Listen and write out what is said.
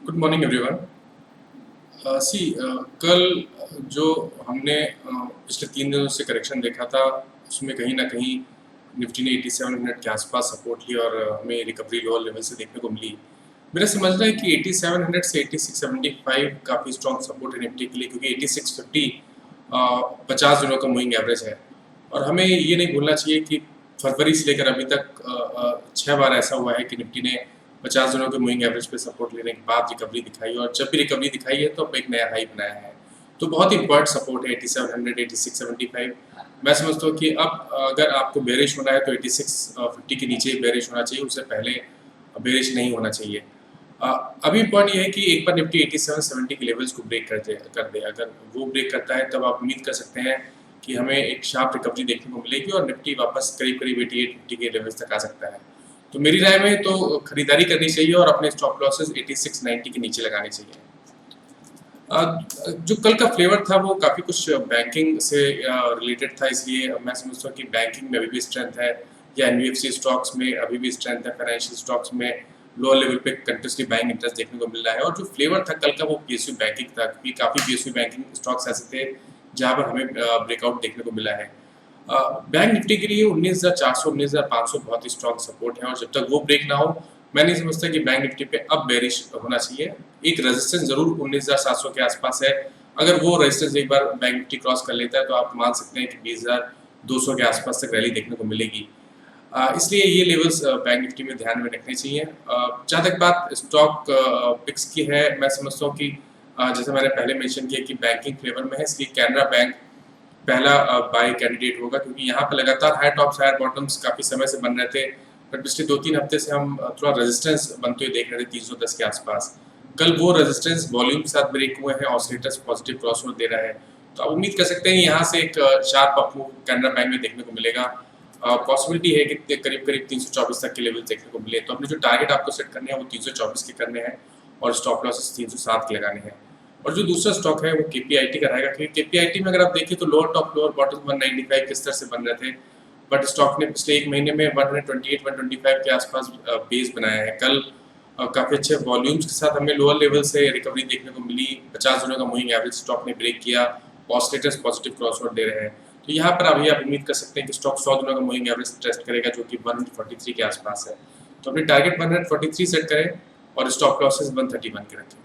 Good morning everyone. सी कल जो हमने पिछले 3 दिनों से करेक्शन देखा था उसमें कहीं ना कहीं निफ्टी ने 8700 के आसपास सपोर्ट लिया और हमें रिकवरी लोअर लेवल से देखने को मिली। मेरा समझना है कि 8700 से 8675 काफ़ी स्ट्रॉन्ग सपोर्ट है निफ्टी के लिए, क्योंकि 8650 50 दिनों का मूविंग एवरेज है। और हमें ये नहीं भूलना चाहिए कि फरवरी से लेकर अभी तक 6 बार ऐसा हुआ है कि निफ्टी ने 50 दिनों के मूविंग एवरेज पे सपोर्ट लेने के बाद रिकवरी दिखाई, और जब भी रिकवरी दिखाई है तो अब एक नया हाई बनाया है। तो बहुत ही इंपॉर्टेंट सपोर्ट है 8700 8675। मैं समझता हूँ कि अब अगर आपको बेरिश होना है तो 8650 के नीचे बेरिश होना चाहिए, उससे पहले बेरिश नहीं होना चाहिए। अभी पॉइंट ये है कि एक बार निफ्टी 8770 के लेवल्स को ब्रेक कर दे, अगर वो ब्रेक करता है तब आप उम्मीद कर सकते हैं कि हमें एक शार्प रिकवरी देखने को मिलेगी और निफ्टी वापस करीब करीब 8850 के लेवल्स तक आ सकता है। तो मेरी राय में तो खरीदारी करनी चाहिए और अपने स्टॉप लॉसेस 8690 के नीचे लगाने चाहिए। जो कल का फ्लेवर था वो काफ़ी कुछ बैंकिंग से रिलेटेड था, इसलिए मैं समझता हूँ कि बैंकिंग में अभी भी स्ट्रेंथ है, या एनबीएफसी स्टॉक्स में अभी भी स्ट्रेंथ है, फाइनेंशियल स्टॉक्स में लोअर लेवल पे कंटिन्यूसली बाइंग इंटरेस्ट देखने को मिल रहा है। और जो फ्लेवर था कल का वो पीएसयू बैंकिंग था, क्योंकि काफ़ी पीएसयू बैंकिंग स्टॉक्स ऐसे थे जहाँ पर हमें ब्रेकआउट देखने को मिला है। बैंक निफ्टी के लिए 19,400 19,500 बहुत ही स्ट्रॉन्ग सपोर्ट है, और जब तक वो ब्रेक ना हो मैं नहीं समझता कि बैंक निफ्टी पे अब बेरिश होना चाहिए। एक रेजिस्टेंस जरूर 19,700 के आसपास है, अगर वो रेजिस्टेंस एक बार बैंक निफ्टी क्रॉस कर लेता है तो आप मान सकते हैं कि 20,200 के आसपास तक रैली देखने को मिलेगी। इसलिए ये लेवल्स बैंक निफ्टी में ध्यान में रखने चाहिए। जहाँ तक बात स्टॉक पिक्स की है, मैं समझता हूँ कि जैसे मैंने पहले मेंशन किया कि बैंकिंग फ्लेवर में है, इसलिए कैनरा बैंक पहला बाय कैंडिडेट होगा, क्योंकि यहाँ पर लगातार हाई टॉप्स हायर बॉटम्स काफ़ी समय से बन रहे थे, बट पिछले 2-3 हफ्ते से हम थोड़ा रेजिस्टेंस बनते हुए देख रहे थे 310 के आसपास। कल वो रेजिस्टेंस वॉल्यूम के साथ ब्रेक हुए हैं, ऑसिलेटर्स पॉजिटिव क्रॉसओवर दे रहा है, तो आप उम्मीद कर सकते हैं यहाँ से एक sharp up move Canara bank में देखने को मिलेगा। पॉसिबिलिटी है कि करीब करीब 324 तक के लेवल देखने को मिले, तो अपने जो टारगेट आपको सेट करने हैं वो 324 के करने हैं और स्टॉप लॉसेस 307 के लगाने हैं। और जो दूसरा स्टॉक है वो केपीआईटी का रहेगा, क्योंकि केपीआईटी में अगर आप देखें तो लोअर टॉप लोअर बॉटम 195 किस तरह से बन रहे थे, बट स्टॉक ने पिछले एक महीने में 128 125 के आसपास बेस बनाया है। कल काफ़ी अच्छे वॉल्यूम्स के साथ हमें लोअर लेवल से रिकवरी देखने को मिली। 50 दिनों का मूविंग एवरेज स्टॉक ने ब्रेक किया, ऑसिलेटर्स पॉजिटिव क्रॉसओवर दे रहे हैं, तो यहाँ पर अभी आप उम्मीद कर सकते हैं कि स्टॉक 100 दिनों का मूविंग एवरेज टेस्ट करेगा, जो कि 143 के आसपास है। तो अपनी टारगेट 143 सेट करें और स्टॉप लॉसेस 131 के रखें।